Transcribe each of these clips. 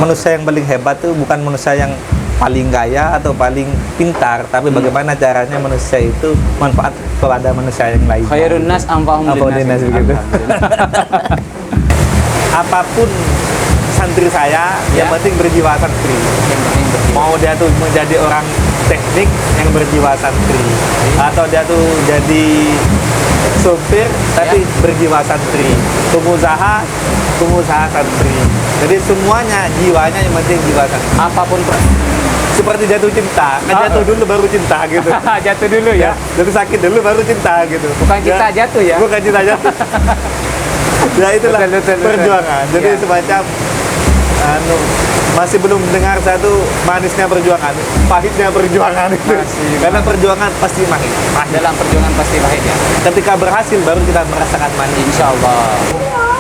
Manusia yang paling hebat itu bukan manusia yang paling kaya atau paling pintar, tapi bagaimana caranya manusia itu manfaat kepada manusia yang lain. Khairun nas anfa'uhum linnas begitu. Apapun santri saya, yang penting berjiwa santri. Mau dia tuh menjadi orang teknik yang berjiwa santri, atau dia tuh jadi sopir tapi berjiwa santri, pengusaha santri. Jadi semuanya jiwanya yang penting jiwa santri. Apapun Seperti jatuh cinta, jatuh dulu baru cinta gitu. jatuh dulu ya. Jatuh sakit dulu baru cinta gitu. Bukan cinta jatuh ya. Bukan cinta jatuh. Ya itulah betul. perjuangan. Jadi Ya. semacam masih belum dengar satu manisnya perjuangan, pahitnya perjuangan itu. Karena perjuangan pasti pahit. Dalam perjuangan pasti pahit ya. Ketika berhasil baru kita merasakan manis. Insya Allah.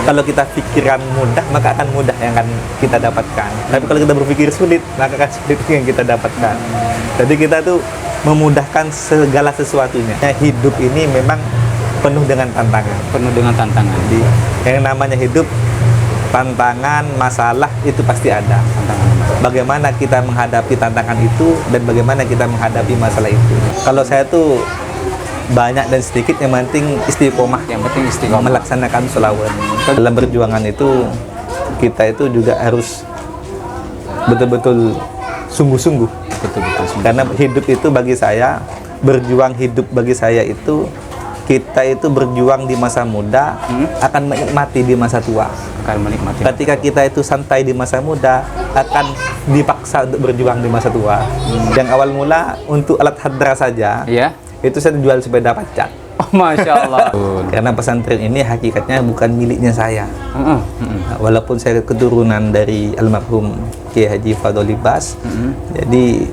Kalau kita pikiran mudah, maka akan mudah yang akan kita dapatkan. Tapi kalau kita berpikir sulit, maka akan sulit yang kita dapatkan. Jadi kita tuh memudahkan segala sesuatunya. Hidup ini memang penuh dengan tantangan. Penuh dengan tantangan. Jadi yang namanya hidup, tantangan, masalah itu pasti ada. Bagaimana kita menghadapi tantangan itu dan bagaimana kita menghadapi masalah itu. Kalau saya tuh banyak dan sedikit, yang penting istiqomah. Yang penting istiqomah. Melaksanakan sholawat. Dalam perjuangan itu kita itu juga harus betul-betul sungguh-sungguh. Betul-betul. Karena hidup itu bagi saya, berjuang hidup bagi saya itu, kita itu berjuang di masa muda akan menikmati di masa tua. Akan menikmati. Ketika kita itu santai di masa muda, akan dipaksa untuk berjuang di masa tua. Yang awal mula untuk alat hadra saja, Iya. itu saya jual sepeda pacat. Oh, Masya Allah. Karena pesantren ini hakikatnya bukan miliknya saya. Walaupun saya keturunan dari almarhum Kiai Haji Fadholi Bas, jadi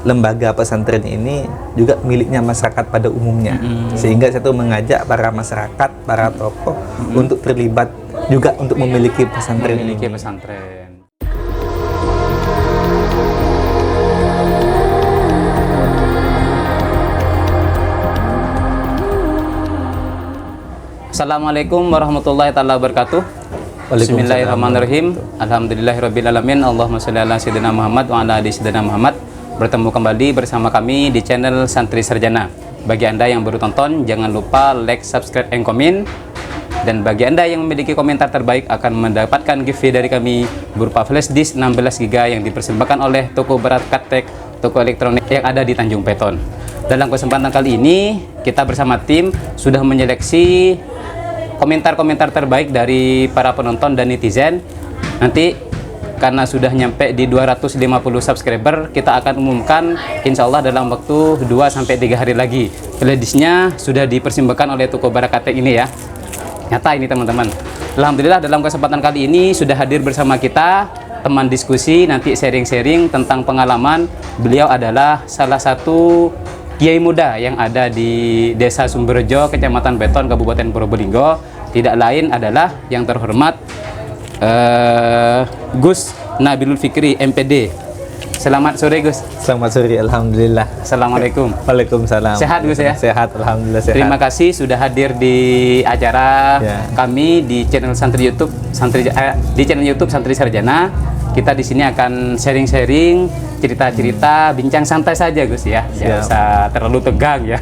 lembaga pesantren ini juga miliknya masyarakat pada umumnya. Sehingga saya tuh mengajak para masyarakat, para tokoh untuk terlibat juga untuk memiliki pesantren Memiliki ini. pesantren. Assalamualaikum warahmatullahi taala wabarakatuh. Bismillahirrahmanirrahim. Alhamdulillahirrabbilalamin. Allahumma sholli ala sayyidina Muhammad wa ala ali sayyidina Muhammad. Bertemu kembali bersama kami di channel Santri Sarjana. Bagi Anda yang baru tonton, jangan lupa like, subscribe, and komen. Dan bagi Anda yang memiliki komentar terbaik akan mendapatkan giveaway dari kami berupa flash disk 16 GB yang dipersembahkan oleh toko Berat Katek, toko elektronik yang ada di Tanjung Peton. Dalam kesempatan kali ini, kita bersama tim sudah menyeleksi komentar-komentar terbaik dari para penonton dan netizen. Nanti karena sudah nyampe di 250 subscriber, kita akan umumkan insya Allah dalam waktu 2-3 hari lagi. Playlistnya sudah dipersembahkan oleh toko Barakatek ini ya. Nyata ini teman-teman. Alhamdulillah dalam kesempatan kali ini sudah hadir bersama kita teman diskusi, nanti sharing-sharing tentang pengalaman. Beliau adalah salah satu Kiai muda yang ada di Desa Sumberjo, Kecamatan Beton, Kabupaten Probolinggo. Tidak lain adalah yang terhormat Gus Nabilul Fikri, MPD. Selamat sore Gus. Selamat sore, alhamdulillah. Assalamualaikum. Waalaikumsalam. Sehat Gus ya? Sehat, alhamdulillah sehat. Terima kasih sudah hadir di acara kami di channel di channel YouTube Santri Sarjana. Kita di sini akan sharing-sharing cerita-cerita, bincang santai saja Gus ya. Jangan usah terlalu tegang ya.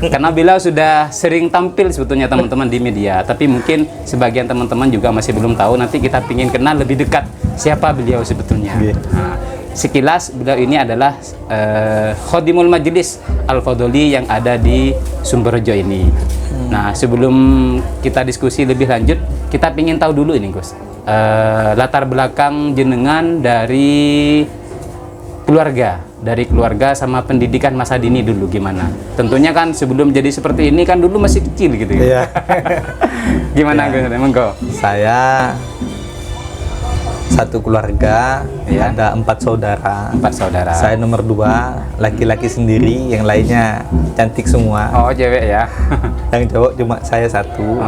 Karena beliau sudah sering tampil sebetulnya teman-teman di media, tapi mungkin sebagian teman-teman juga masih belum tahu. Nanti kita ingin kenal lebih dekat siapa beliau sebetulnya. Nah, sekilas beliau ini adalah Khodimul Majelis Al-Fadholi yang ada di Sumberjo ini. Nah, sebelum kita diskusi lebih lanjut, kita ingin tahu dulu ini Gus. Latar belakang jenengan dari keluarga sama pendidikan masa dini dulu gimana? Tentunya kan sebelum jadi seperti ini kan dulu masih kecil gitu ya. Gimana Gus? Monggo. Saya satu keluarga, ada 4 saudara. 4 saudara. Saya nomor 2, laki-laki sendiri, yang lainnya cantik semua. Oh, cewek ya. Yang cowok cuma saya satu.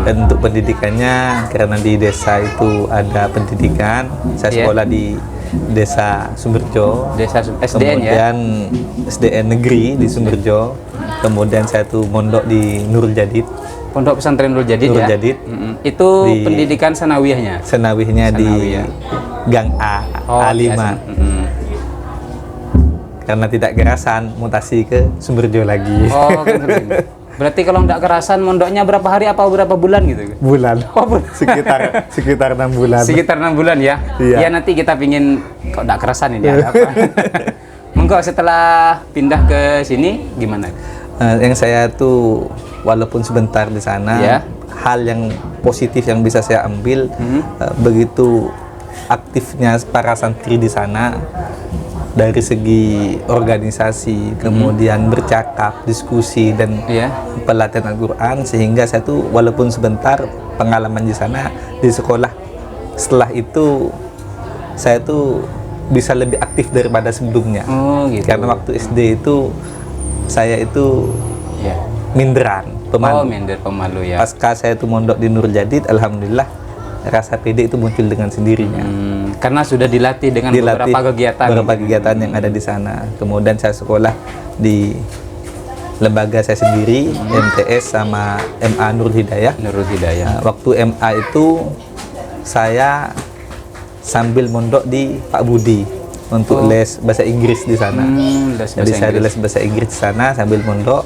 Dan untuk pendidikannya, karena di desa itu ada pendidikan, saya sekolah di Desa Sumberjo. Desa SDN ya. Kemudian SDN negeri di Sumberjo. Kemudian saya tuh mondok di Nurul Jadid. Pondok Pesantren Nurul Jadid Nurul ya. Jadid. Itu Di- pendidikan sanawiyahnya. Senawihnya di Sanawiyah. Gang A, di A5. ASN. Karena tidak kerasan, mutasi ke Sumberjo lagi. Oh, berarti kalau nggak kerasan mondoknya berapa hari apa berapa bulan gitu? Bulan. Oh, bulan. sekitar 6 bulan. Sekitar 6 bulan ya. Iya. Ya nanti kita pingin kok nggak kerasan ini ada apa. Monggo setelah pindah ke sini gimana? Yang saya tuh walaupun sebentar di sana, Ya. hal yang positif yang bisa saya ambil begitu aktifnya para santri di sana dari segi organisasi, kemudian bercakap, diskusi dan Iya. pelatihan Al-Quran, sehingga saya tuh walaupun sebentar pengalaman di sana di sekolah, setelah itu saya tuh bisa lebih aktif daripada sebelumnya. Oh gitu. Karena waktu SD itu saya itu Ya. minderan, Oh, pemalu. minder pemalu ya. Pasca saya itu mondok di Nurul Jadid, alhamdulillah rasa pede itu muncul dengan sendirinya. Karena sudah dilatih dengan Dilatih beberapa kegiatan. beberapa kegiatan yang ada di sana. Kemudian saya sekolah di lembaga saya sendiri, MTS sama MA Nurul Hidayah. Nurul Hidayah. Nah, waktu MA itu saya sambil mondok di Pak Budi untuk les bahasa Inggris di sana. Les Jadi bahasa saya Inggris. les bahasa Inggris di sana sambil mondok.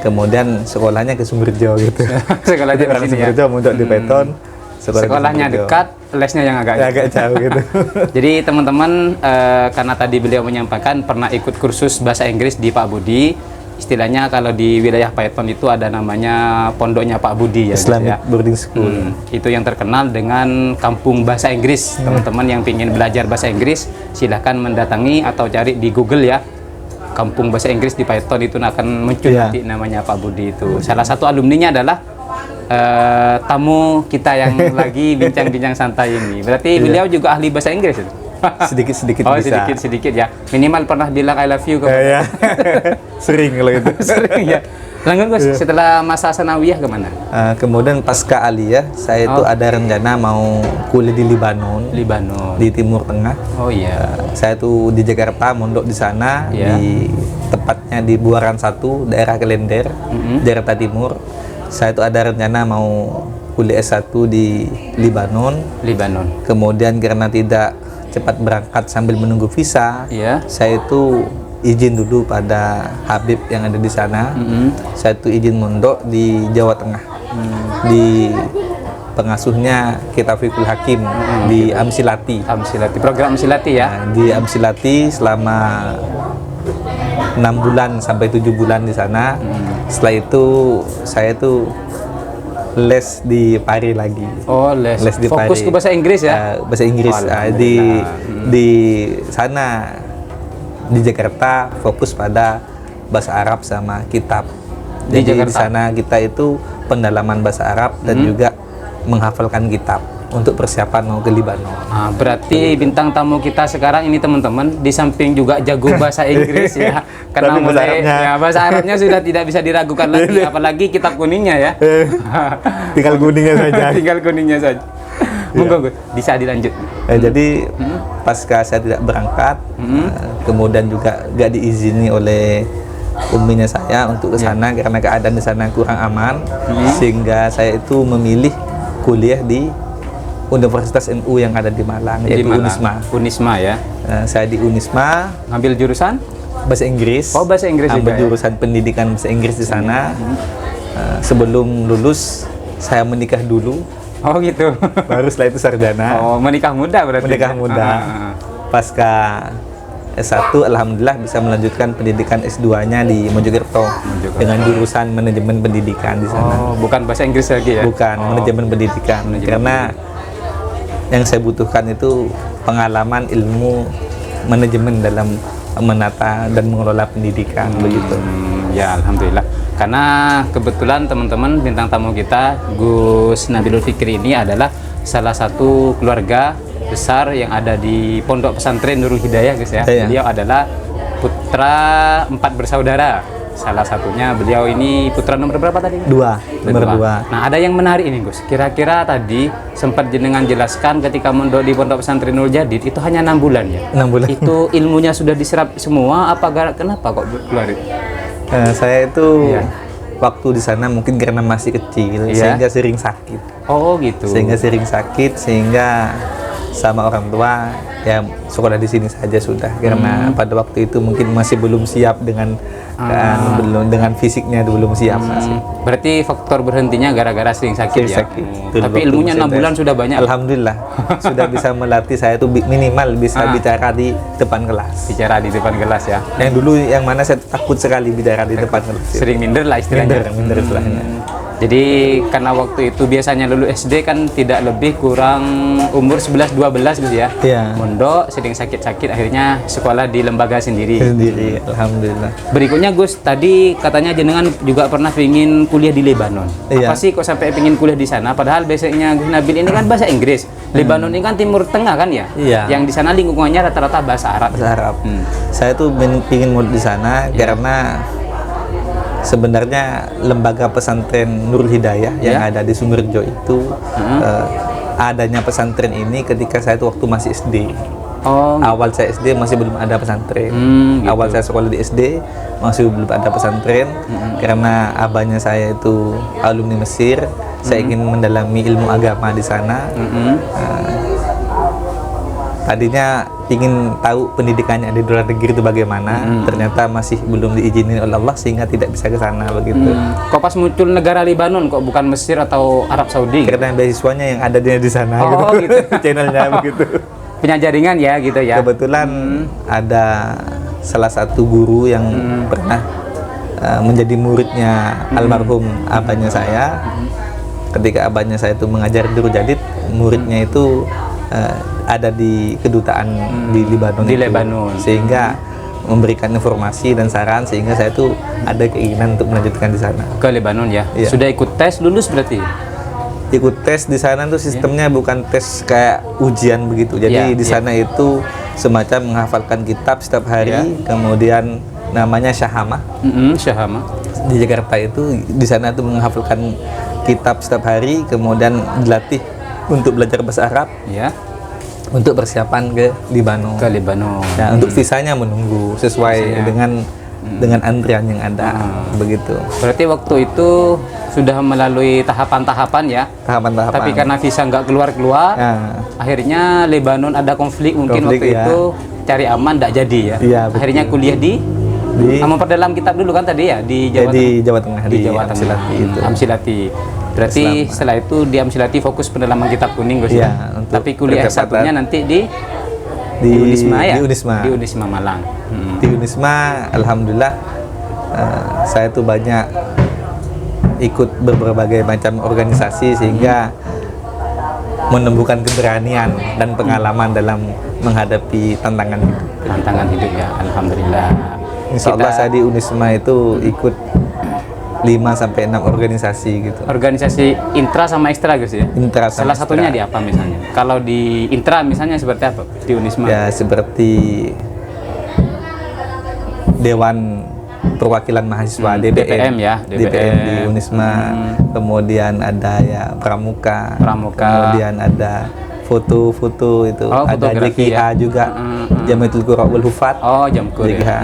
Kemudian sekolahnya ke Sumberjo gitu. Sekolahnya di Orang sini ya. Sumberjo mondok di Peton. Sekolahnya di Sumberjo. dekat, lesnya yang agak Ya, agak jauh gitu. Jadi teman-teman, karena tadi beliau menyampaikan pernah ikut kursus bahasa Inggris di Pak Budi, istilahnya kalau di wilayah Paiton itu ada namanya pondoknya Pak Budi ya. gitu Islamic ya. boarding school. Itu yang terkenal dengan kampung bahasa Inggris. Teman-teman yang ingin belajar bahasa Inggris, silahkan mendatangi atau cari di Google ya. Kampung bahasa Inggris di Paiton itu akan muncul Iya. nanti namanya Pak Budi itu. Salah satu alumninya adalah tamu kita yang lagi bincang-bincang santai ini. Berarti beliau juga ahli bahasa Inggris itu? Sedikit-sedikit Oh, bisa. sedikit-sedikit ya. Minimal pernah bilang I love you ke Ya. Sering kalau itu. sering ya. Lanjut Gus, setelah masa sanawiyah kemana? Kemudian pasca aliyah, saya itu ada rencana mau kuliah di Libanon, Libanon. di Timur Tengah. Oh iya. Saya tuh di Jakarta, mondok di sana, Iya. di tepatnya di Buaran 1, daerah Klender, Jakarta Timur. Saya tuh ada rencana mau kuliah S1 di Libanon. Libanon. Kemudian karena tidak cepat berangkat sambil menunggu visa, Iya. saya itu izin dulu pada Habib yang ada di sana. Saya itu izin mondok di Jawa Tengah, di pengasuhnya Kitafikul Hakim di Amsilati. Amsilati, program Amsilati ya. Nah, di Amsilati selama 6 bulan sampai 7 bulan di sana. Setelah itu saya tuh les di Pari lagi. Oh, les Les di fokus Pari. ke bahasa Inggris ya. Bahasa Inggris. Di sana di Jakarta fokus pada bahasa Arab sama kitab. Di Jadi di Jakarta? sana kita itu pendalaman bahasa Arab dan juga menghafalkan kitab untuk persiapan mau ke Libanon. Nah, berarti bintang tamu kita sekarang ini teman-teman di samping juga jago bahasa Inggris ya. Karena Tapi bahasa Arabnya. bahasa Arabnya sudah tidak bisa diragukan lagi, apalagi kitab kuningnya ya. Tinggal kuningnya saja. Tinggal kuningnya saja. Monggo Gus, bisa dilanjut. Jadi pasca saya tidak berangkat, kemudian juga gak diizini oleh umminya saya untuk ke sana karena keadaan di sana kurang aman, sehingga saya itu memilih kuliah di Universitas NU yang ada di Malang, Di yaitu Malang. Unisma. Unisma ya. Saya di Unisma Ngambil jurusan? bahasa Inggris. Oh, bahasa Inggris ambil juga ya? jurusan pendidikan bahasa Inggris di sana. Sebelum lulus saya menikah dulu, Oh gitu. baru setelah itu sarjana. Oh, menikah muda berarti. Menikah ya? muda. Pasca S1 alhamdulillah bisa melanjutkan pendidikan S2-nya di Mojokerto dengan jurusan manajemen pendidikan di sana. Oh, bukan bahasa Inggris lagi ya? Bukan manajemen pendidikan. Karena yang saya butuhkan itu pengalaman ilmu manajemen dalam menata dan mengelola pendidikan begitu. Ya, alhamdulillah. Karena kebetulan teman-teman bintang tamu kita Gus Nabilul Fikri ini adalah salah satu keluarga besar yang ada di Pondok Pesantren Nurul Hidayah, Gus ya. Iya. Beliau adalah putra 4 bersaudara. Salah satunya beliau ini putra nomor berapa tadi? Nomor dua. Nah, ada yang menarik ini, Gus. Kira-kira tadi sempat jenengan jelaskan ketika mondok di Pondok Pesantren Nurul Jadid itu hanya 6 bulan ya. 6 bulan. Itu ilmunya sudah diserap semua apa kenapa kok keluar itu? Saya itu Iya. waktu di sana mungkin karena masih kecil Iya. sehingga sering sakit. Oh gitu. Sehingga sama orang tua ya sekolah di sini saja sudah, karena pada waktu itu mungkin masih belum siap dengan dengan fisiknya itu belum siap masih. Berarti faktor berhentinya gara-gara sering sakit ya. Sakit. Tapi ilmunya 6 bulan sudah banyak. Alhamdulillah sudah bisa melatih saya tuh minimal bisa bicara di depan kelas. Bicara di depan kelas ya. Yang dulu yang mana saya takut sekali bicara di depan kelas. Sering minder lah istilahnya. Minder istilahnya. Jadi karena waktu itu biasanya lulus SD kan tidak lebih kurang umur 11-12 gitu ya. Iya. Mondok, sering sakit-sakit, akhirnya sekolah di lembaga sendiri. Sendiri, alhamdulillah. Berikutnya Gus, tadi katanya jenengan juga pernah pingin kuliah di Lebanon. Iya. Apa sih kok sampai pingin kuliah di sana? Padahal basicnya Gus Nabil ini kan bahasa Inggris. Lebanon ini kan Timur Tengah kan ya? Iya. Yang di sana lingkungannya rata-rata bahasa Arab. Bahasa Arab. Saya tuh ingin mau di sana karena sebenarnya lembaga pesantren Nurul Hidayah yang ada di Sumerjo itu adanya pesantren ini ketika saya tuh waktu masih SD. Oh, Awal saya SD masih belum ada pesantren. gitu. Awal saya sekolah di SD masih belum ada pesantren karena abahnya saya itu alumni Mesir. Saya ingin mendalami ilmu agama di sana. Tadinya ingin tahu pendidikannya di luar negeri itu bagaimana. Ternyata masih belum diizinin oleh Allah sehingga tidak bisa ke sana begitu. Kok pas muncul negara Lebanon kok bukan Mesir atau Arab Saudi? Karena beasiswanya yang ada di sana Oh, gitu. Channelnya begitu. Punya jaringan ya gitu ya. Kebetulan ada salah satu guru yang pernah menjadi muridnya almarhum abahnya saya. Ketika abahnya saya itu mengajar di Rujadid, muridnya itu ada di kedutaan di Lebanon. Di itu. Lebanon. Sehingga memberikan informasi dan saran sehingga saya tuh ada keinginan untuk melanjutkan di sana. Ke Lebanon ya. Iya. Sudah ikut tes lulus berarti? Ikut tes di sana tuh sistemnya bukan tes kayak ujian begitu. Jadi di sana itu semacam menghafalkan kitab setiap hari, kemudian namanya syahama. Syahama. Di Jakarta itu di sana tuh menghafalkan kitab setiap hari, kemudian dilatih untuk belajar bahasa Arab Ya. untuk persiapan ke Libanon. Ke Lebanon. Nah, untuk visanya menunggu sesuai dengan antrian yang ada begitu. Berarti waktu itu sudah melalui tahapan-tahapan ya. Tahapan-tahapan. Tapi karena visa nggak keluar-keluar, Nah, akhirnya Lebanon ada konflik mungkin Konflik, waktu ya. itu cari aman nggak jadi ya. Iya, betul. Akhirnya kuliah di memperdalam kitab dulu kan tadi ya di Jawa di Tengah. Jawa Tengah Di Jawa Tengah. Amsilati itu. Amsilati. Berarti setelah itu di Amsilati fokus pendalaman kitab kuning Gus Iya, ya. untuk Tapi kuliah percepatan. satunya nanti di di Unisma ya. Di Unisma. Di Unisma Malang. Di Unisma, alhamdulillah saya tuh banyak ikut berbagai macam organisasi sehingga menumbuhkan keberanian dan pengalaman dalam menghadapi tantangan hidup. Tantangan hidup ya, alhamdulillah. Insya Allah saya di Unisma itu ikut 5-6 organisasi gitu. Organisasi intra sama ekstra Gus ya. Intra sama Salah satunya ekstra. di apa misalnya? Kalau di intra misalnya seperti apa di Unisma? Ya seperti Dewan Perwakilan Mahasiswa DPM ya, DPM di DPM. Unisma. Kemudian ada ya Pramuka. Pramuka. Kemudian ada foto-foto itu. Oh, ada fotografi JKH ya. juga. Jamiatul Qura wal Hufat. Oh, Jamkur. JKH. Ya.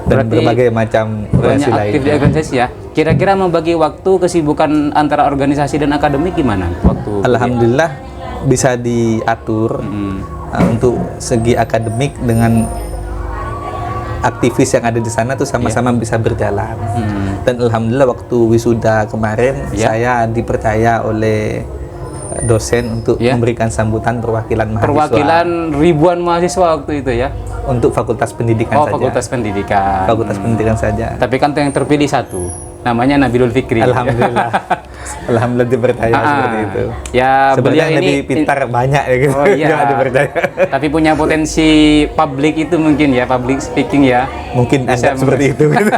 Dan Berarti berbagai macam banyak organisasi aktif di lainnya. organisasi ya. Kira-kira membagi waktu kesibukan antara organisasi dan akademik gimana waktu? Alhamdulillah bisa diatur untuk segi akademik dengan aktivis yang ada di sana tuh sama-sama bisa berjalan. Dan alhamdulillah waktu wisuda kemarin saya dipercaya oleh dosen untuk memberikan sambutan perwakilan mahasiswa. Perwakilan ribuan mahasiswa waktu itu ya. Untuk fakultas pendidikan saja. Fakultas pendidikan. Fakultas pendidikan saja. Tapi kan yang terpilih satu. Namanya Nabilul Fikri. Alhamdulillah. Alhamdulillah dipercaya seperti itu. Ya, Sebenarnya beliau ini lebih pintar banyak ya gitu. Oh iya. Jangan dipercaya. Tapi punya potensi public itu mungkin ya, public speaking ya. Mungkin anggap seperti itu gitu.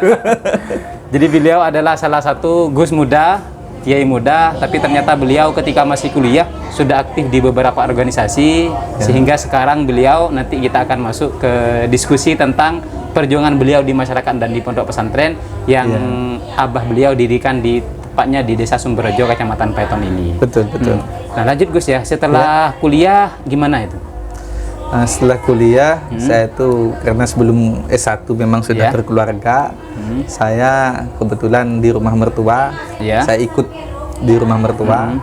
Jadi beliau adalah salah satu Gus muda, kiai muda, tapi ternyata beliau ketika masih kuliah sudah aktif di beberapa organisasi sehingga sekarang beliau nanti kita akan masuk ke diskusi tentang perjuangan beliau di masyarakat dan di pondok pesantren yang abah beliau dirikan di tepatnya di Desa Sumberjo, Kecamatan Paiton ini. Betul. Nah lanjut Gus ya, setelah kuliah gimana itu? Setelah kuliah, saya tuh karena sebelum S1 memang sudah berkeluarga, saya kebetulan di rumah mertua, saya ikut di rumah mertua.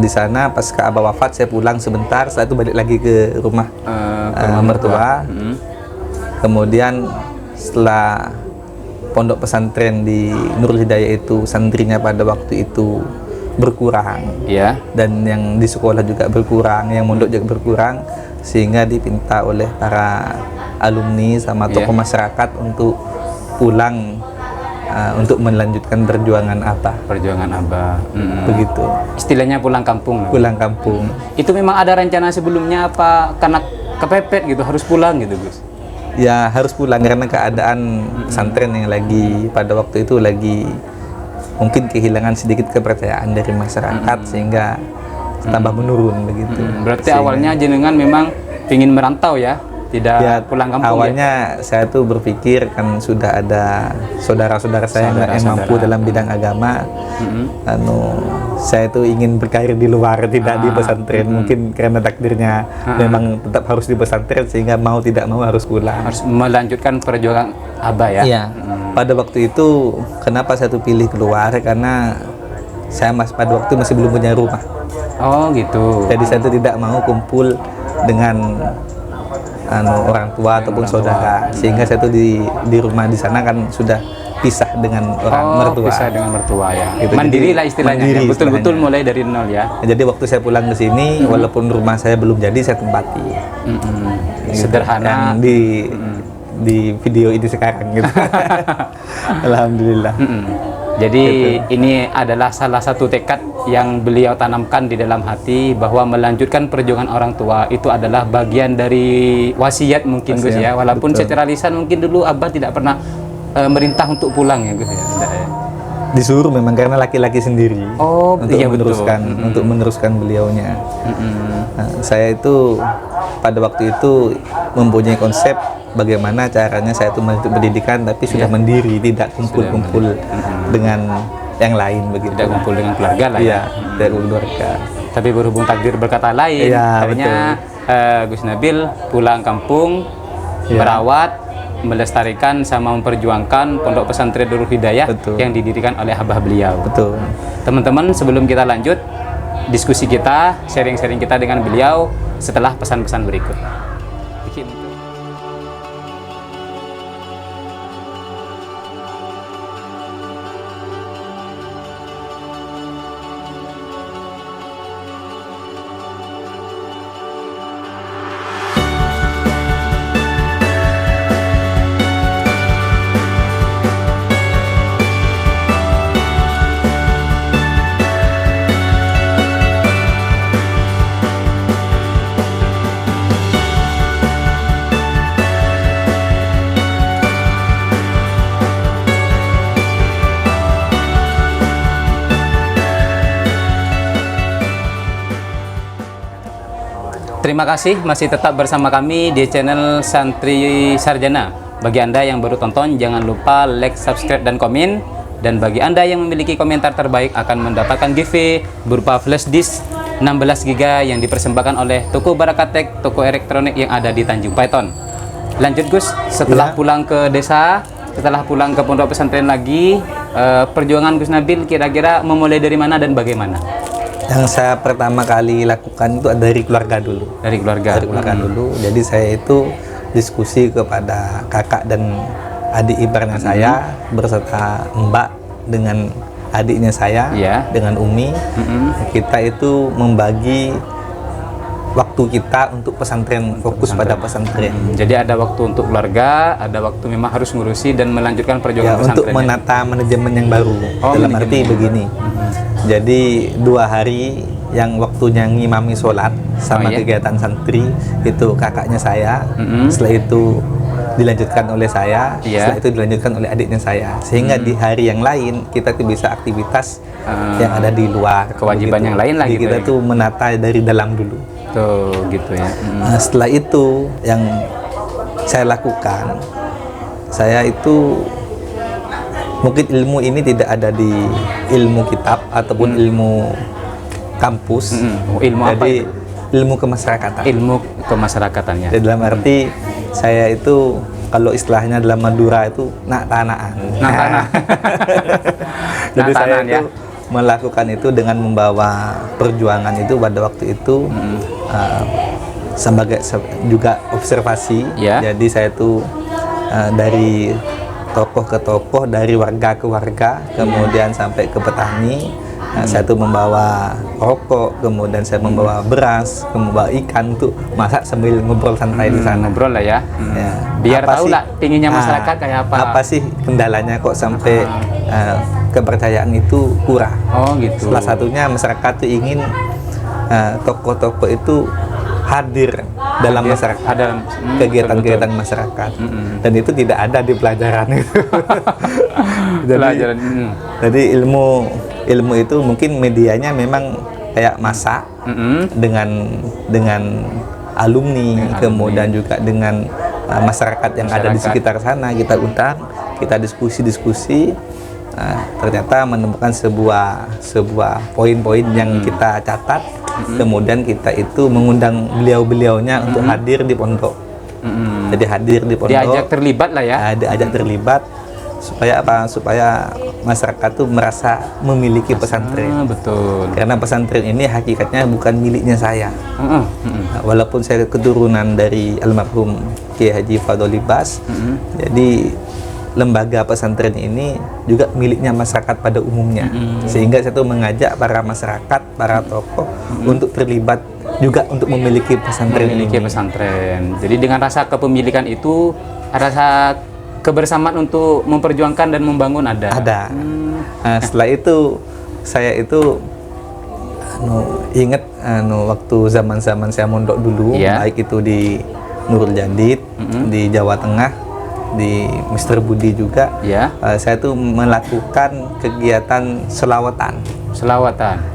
Di sana pas Abah wafat, saya pulang sebentar, saya tuh balik lagi ke rumah mertua. Kemudian setelah pondok pesantren di Nurul Hidayah itu santrinya pada waktu itu berkurang, dan yang di sekolah juga berkurang, yang mondok juga berkurang, sehingga dipinta oleh para alumni sama tokoh masyarakat untuk pulang untuk melanjutkan perjuangan Abah. Begitu. Istilahnya pulang kampung. Pulang kampung. Itu memang ada rencana sebelumnya apa karena kepepet gitu harus pulang gitu, Gus? Ya harus pulang karena keadaan pesantren yang lagi pada waktu itu lagi mungkin kehilangan sedikit kepercayaan dari masyarakat sehingga tambah menurun begitu. Berarti awalnya jenengan memang ingin merantau ya, tidak pulang kampung. Awalnya saya tuh berpikir kan sudah ada saudara-saudara saya yang mampu dalam bidang agama. Saya tuh ingin berkarir di luar, tidak di pesantren. Mungkin karena takdirnya memang tetap harus di pesantren sehingga mau tidak mau harus pulang. Harus melanjutkan perjuangan Abah ya. Iya. Pada waktu itu kenapa saya tuh pilih keluar karena saya pada waktu masih belum punya rumah. Oh gitu. Jadi saya tuh tidak mau kumpul dengan orang tua ataupun saudara, sehingga saya tuh di rumah di sana kan sudah pisah dengan orang mertua. Pisah dengan mertua ya. Gitu. Mandiri lah istilahnya. Mandiri Betul-betul mulai dari nol ya. Jadi waktu saya pulang ke sini, walaupun rumah saya belum jadi, saya tempati. Gitu. Sederhana. Yang di video ini sekarang gitu. Alhamdulillah. Jadi ini adalah salah satu tekad yang beliau tanamkan di dalam hati bahwa melanjutkan perjuangan orang tua itu adalah bagian dari wasiat mungkin Gus ya. Walaupun secara lisan mungkin dulu Abah tidak pernah merintah untuk pulang ya Gus ya. Disuruh memang karena laki-laki sendiri untuk meneruskan beliaunya. Saya itu pada waktu itu mempunyai konsep bagaimana caranya saya itu melanjutkan pendidikan tapi sudah mandiri, tidak kumpul-kumpul dengan yang lain begitu. Tidak kumpul dengan keluarga lah ya. Dari keluarga. Tapi berhubung takdir berkata lain, akhirnya Gus Nabil pulang kampung, merawat, melestarikan sama memperjuangkan pondok pesantren Nurul Hidayah yang didirikan oleh Abah beliau. Betul. Teman-teman, sebelum kita lanjut diskusi kita, sharing-sharing kita dengan beliau setelah pesan-pesan berikut. Terima kasih masih tetap bersama kami di channel Santri Sarjana. Bagi Anda yang baru tonton, jangan lupa like, subscribe, dan komen. Dan bagi Anda yang memiliki komentar terbaik akan mendapatkan giveaway berupa flash disk 16 GB yang dipersembahkan oleh Toko Barakatek, toko elektronik yang ada di Tanjung Python. Lanjut Gus, setelah pulang ke desa, setelah pulang ke pondok pesantren lagi, perjuangan Gus Nabil kira-kira memulai dari mana dan bagaimana? Yang saya pertama kali lakukan itu dari keluarga dulu. Dari keluarga dulu. Jadi saya itu diskusi kepada kakak dan adik iparnya saya berserta mbak dengan adiknya saya, dengan Umi. Kita itu membagi waktu kita untuk pesantren, fokus pada pesantren. Jadi ada waktu untuk keluarga, ada waktu memang harus ngurusi dan melanjutkan perjuangan pesantren. Untuk menata manajemen yang baru. Dalam arti begini. Jadi 2 hari yang waktunya ngimami sholat sama kegiatan santri itu kakaknya saya. Setelah itu dilanjutkan oleh saya, setelah itu dilanjutkan oleh adiknya saya, sehingga di hari yang lain kita tuh bisa aktivitas yang ada di luar, kewajiban yang lain lah gitu. Kita tuh menata dari dalam dulu. Tuh gitu ya. Nah, setelah itu yang saya lakukan, saya itu mungkin ilmu ini tidak ada di ilmu kitab ataupun ilmu kampus. Ilmu apa jadi itu? ilmu kemasyarakatan. Ilmu kemasyarakatannya. Jadi dalam arti saya itu kalau istilahnya dalam Madura itu nak tanaan. Nah, tanah. Jadi Nah, saya tanaan, ya. itu melakukan itu dengan membawa perjuangan itu pada waktu itu sebagai juga observasi. Ya. Jadi saya itu dari tokoh ke tokoh, dari warga ke warga, kemudian sampai ke petani. Saya tuh membawa rokok, kemudian saya membawa beras, membawa ikan tuh masak sambil ngobrol santai di sana. Ngobrol lah ya. Ya. Biar Apa tahu sih- lah pinginnya masyarakat kayak apa. Apa sih kendalanya kok sampai kepercayaan itu kurang? Oh gitu. Salah satunya masyarakat tuh ingin tokoh-tokoh itu hadir dalam masyarakat, Ada kegiatan-kegiatan masyarakat, dan itu tidak ada di pelajaran itu. Pelajaran. Jadi ilmu itu mungkin medianya memang kayak masak dengan alumni, kemudian juga dengan masyarakat yang ada di sekitar sana, kita undang, kita diskusi. Ternyata menemukan sebuah poin-poin yang kita catat, kemudian kita itu mengundang beliau-beliaunya untuk hadir di pondok. Jadi hadir di pondok, Diajak terlibat lah ya. diajak terlibat supaya apa? Supaya masyarakat tuh merasa memiliki pesantren. Betul. Karena pesantren ini hakikatnya bukan miliknya saya. Walaupun saya keturunan dari almarhum Kiai Haji Fadholi Bas, jadi lembaga pesantren ini juga miliknya masyarakat pada umumnya. Sehingga saya tuh mengajak para masyarakat, para tokoh untuk terlibat juga untuk memiliki pesantren Memiliki ini. pesantren. Jadi dengan rasa kepemilikan itu, rasa kebersamaan untuk memperjuangkan dan membangun ada. Ada. Nah, setelah itu saya itu ingat waktu zaman-zaman saya mondok dulu, Iya. baik itu di Nurul Jadid, di Jawa Tengah, di Mr. Budi juga. Ya. Saya tuh melakukan kegiatan selawatan.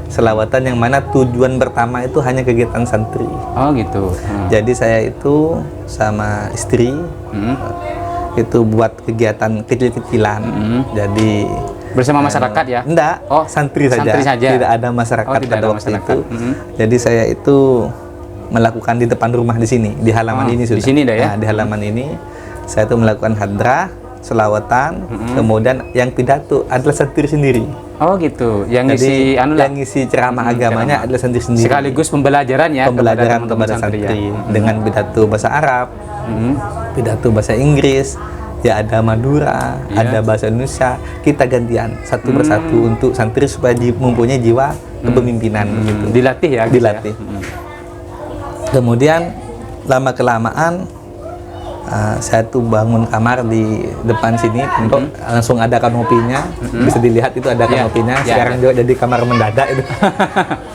Selawatan yang mana tujuan pertama itu hanya kegiatan santri. Oh gitu. Jadi saya itu sama istri itu buat kegiatan kecil-kecilan. Jadi Bersama masyarakat ya? enggak, Oh, santri saja. santri saja. Tidak ada masyarakat Oh, tidak pada ada waktu masyarakat. itu. Jadi saya itu melakukan di depan rumah di sini, di halaman Oh, ini di sudah. sini dah ya? Nah, di halaman ini saya itu melakukan hadrah, selawatan, kemudian yang pidato adalah santri sendiri. Oh gitu. Yang Jadi ngisi anu lah. yang ngisi ceramah agamanya adalah santri sendiri. Sekaligus pembelajaran ya. Pembelajaran teman-teman kepada santri ya. dengan pidato bahasa Arab, pidato bahasa Inggris, ya ada Madura, ada bahasa Indonesia. Kita gantian satu persatu untuk santri supaya mempunyai jiwa kepemimpinan gitu. Dilatih ya. gitu Dilatih. ya. Kemudian lama kelamaan saya tuh bangun kamar di depan sini untuk langsung ada kanopinya, bisa dilihat itu ada Ya, kanopinya. ya, Sekarang juga jadi kamar mendadak itu.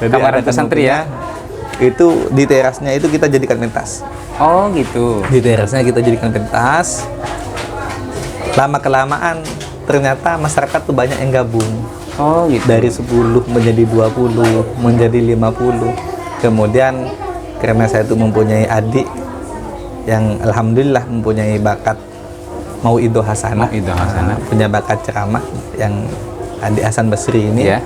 Jadi Kamar ada pesantren ya? kanopinya. Itu di terasnya itu kita jadikan pentas. Oh gitu. Di terasnya kita jadikan pentas. Lama kelamaan ternyata masyarakat tuh banyak yang gabung. Oh gitu. Dari 10 menjadi 20, menjadi 50. Kemudian karena saya tuh mempunyai adik yang alhamdulillah mempunyai bakat Mauidho Hasanah, Mauidho Hasanah. punya bakat ceramah yang adik Hasan Basri ini. Ya.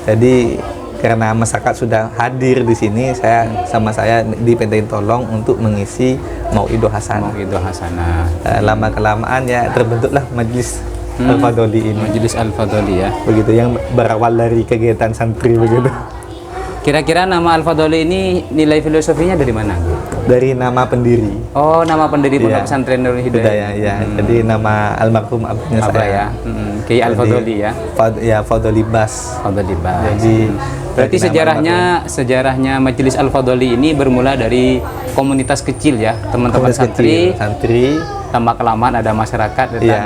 Jadi karena masyarakat sudah hadir di sini, saya dimintain tolong untuk mengisi Mauidho Hasanah. Mauidho Hasanah. Lama kelamaan ya terbentuklah Majelis Al-Fadholi ini. Majelis Al-Fadholi ya. Begitu, yang berawal dari kegiatan santri begitu. Kira-kira nama Al-Fadholi ini nilai filosofinya dari mana? Dari nama pendiri. Oh, nama pendiri Pondok Iya. Pesantren Nurul Hidayah, Hidayah. ya. Jadi nama almarhum abahnya Apa saya. ya? Kiai Al-Fadholi ya. Fadholi Bas. Fadholi Bas. Jadi Berarti dari nama sejarahnya Majelis Al-Fadholi ini bermula dari komunitas kecil ya, teman-teman komunitas santri. kecil, santri. Tambah kelamaan ada masyarakat datang. Iya.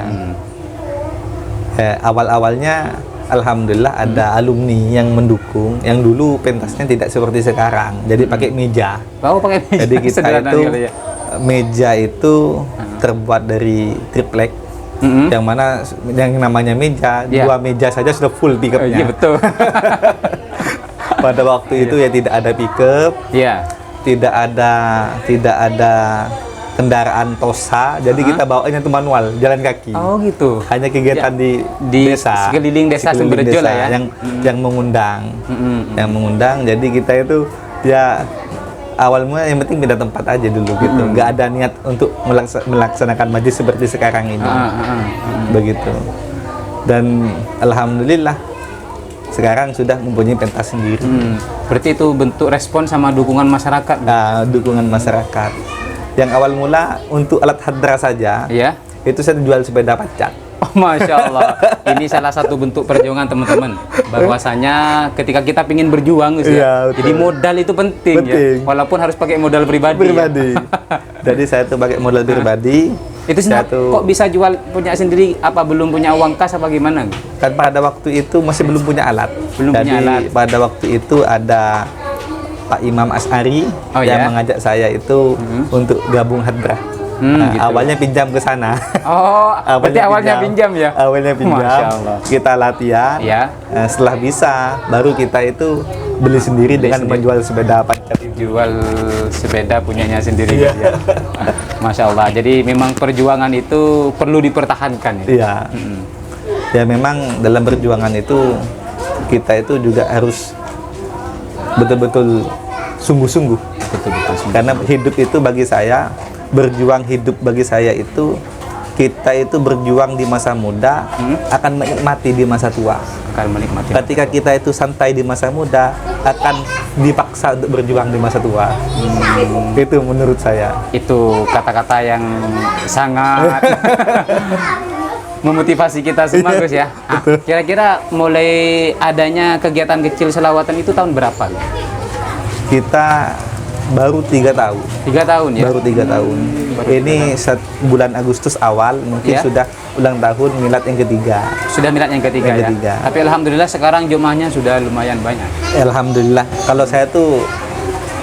Awal-awalnya alhamdulillah ada alumni yang mendukung. Yang dulu pentasnya tidak seperti sekarang. Jadi pakai meja. Oh, pakai meja. Jadi kita Sederhana itu kali ya. meja itu terbuat dari triplek. Yang mana yang namanya meja, Iya. 2 meja saja sudah full Oh, pickupnya. iya betul. Pada waktu itu ya tidak ada pickup, Iya. tidak ada kendaraan tosa, jadi kita bawanya itu manual, jalan kaki. Oh gitu. Hanya kegiatan Ya. di desa, sekeliling desa sekeliling Sumberjo desa lah ya. yang mengundang, yang mengundang. Jadi kita itu ya awal mula yang penting pindah tempat aja dulu gitu. Nggak ada niat untuk melaksanakan majlis seperti sekarang ini. Begitu. Dan alhamdulillah sekarang sudah mempunyai pentas sendiri. Berarti itu bentuk respon sama dukungan masyarakat. Nah, dukungan masyarakat. Yang awal mula untuk alat hadrah saja, Ya. itu saya jual sepeda pacat. Oh, Masya Allah. Ini salah satu bentuk perjuangan teman-teman. Bahwasanya ketika kita ingin berjuang, Gus, Iya, betul. jadi modal itu penting, Penting. ya. Walaupun harus pakai modal pribadi. Ya. Jadi saya tuh pakai modal pribadi. Itu saya kok bisa jual punya sendiri? Apa belum punya uang kas apa gimana? kan pada waktu itu masih belum punya alat. Belum Jadi punya alat. pada waktu itu ada Pak Imam As'ari Oh, yang ya? mengajak saya itu untuk gabung hadrah. Gitu. Awalnya pinjam ke sana. Oh, berarti awalnya pinjam ya? Awalnya pinjam. Masya Allah. Kita latihan. Ya. Setelah bisa, baru kita itu beli sendiri dengan menjual sepeda pacat. Jual sepeda punyanya sendiri, Iya. Gus, ya. Masya Allah. Jadi memang perjuangan itu perlu dipertahankan, ya. Iya. Ya memang dalam perjuangan itu kita itu juga harus betul-betul sungguh-sungguh. Betul-betul. Karena hidup itu bagi saya, berjuang hidup bagi saya itu, kita itu berjuang di masa muda akan menikmati di masa tua. Akan menikmati. Ketika kita itu santai di masa muda, akan dipaksa untuk berjuang di masa tua. Itu menurut saya. Itu kata-kata yang sangat memotivasi kita semua, Gus, ya. Kira-kira mulai adanya kegiatan kecil selawatan itu tahun berapa? Kita baru 3 tahun. 3 tahun, ya. Baru 3 tahun. Ini bulan Agustus awal mungkin Ya. sudah ulang tahun milad yang ketiga. Sudah milad yang ketiga, Yang ya. ketiga. Tapi alhamdulillah sekarang jumlahnya sudah lumayan banyak. Alhamdulillah. Kalau saya tuh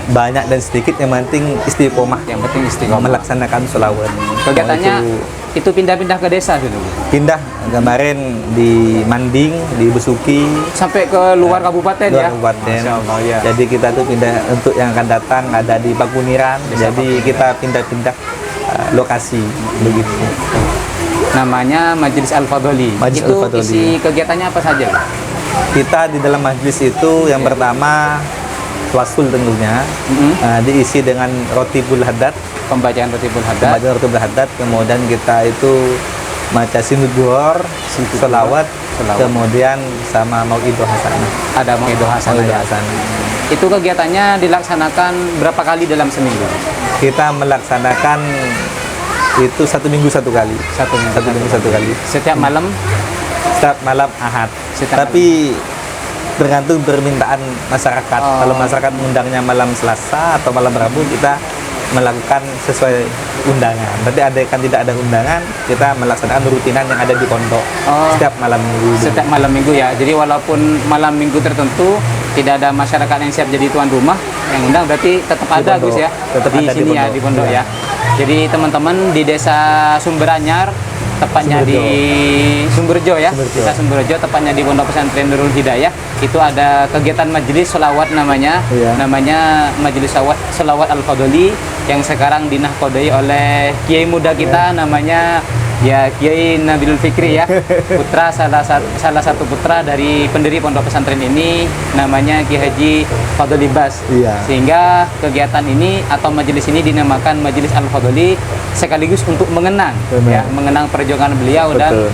banyak dan sedikit, yang penting istiqomah Yang penting istiqomah. melaksanakan sholawat. Kegiatannya Mau itu pindah-pindah ke desa dulu. pindah kemarin di Manding, di Besuki, Sampai ke luar kabupaten, luar ya. kabupaten. Masya Allah, ya. Jadi kita tuh pindah untuk yang akan datang ada di Pakuniran. Jadi kita pindah-pindah lokasi begitu. Namanya Majelis Al-Fadholi. Majelis Itu Al-Fadholi. isi kegiatannya apa saja? Kita di dalam majlis itu yang pertama wasul tentunya, diisi dengan roti bul haddad, Pembacaan Rotibul Haddad. pembacaan roti bul haddad, kemudian kita itu baca sinut duhur, selawat, kemudian sama mau'idoh hasanah. Ada Mau'idoh Hasanah, Mau'idoh ya. hasanah. Itu kegiatannya dilaksanakan berapa kali dalam seminggu? Kita melaksanakan itu 1 minggu 1 kali. Satu minggu. 1 minggu 1 kali. Setiap malam. Setiap malam Ahad. Setiap Tapi tergantung permintaan masyarakat. Oh. Kalau masyarakat mengundangnya malam Selasa atau malam Rabu, kita melakukan sesuai undangan. Berarti ada kan tidak ada undangan, kita melaksanakan rutinan yang ada di pondok Oh. setiap malam minggu. Setiap malam minggu, ya. Jadi walaupun malam minggu tertentu tidak ada masyarakat yang siap jadi tuan rumah yang undang, berarti tetap ada, pondok. Gus, ya. Tetap di ada di sini, ya, pondok. di pondok, Iya. ya. Jadi teman-teman di Desa Sumberanyar, tepatnya Sumberjo. di Sumberjo, ya. Sumberjo. Desa Sumberjo, tepatnya di Pondok Pesantren Nurul Hidayah. Itu ada kegiatan majelis sholawat namanya. Iya. Namanya Majelis Sholawat Al-Fadholi yang sekarang dinahkodai oleh kiai muda kita, namanya ya Kiai Nabilul Fikri, ya. Putra salah satu putra dari pendiri pondok pesantren ini, namanya Kiai Haji Fadholi Bas. Iya. Sehingga kegiatan ini atau majelis ini dinamakan Majelis Al-Fadholi sekaligus untuk mengenang, Benar. ya, mengenang perjuangan beliau dan Betul.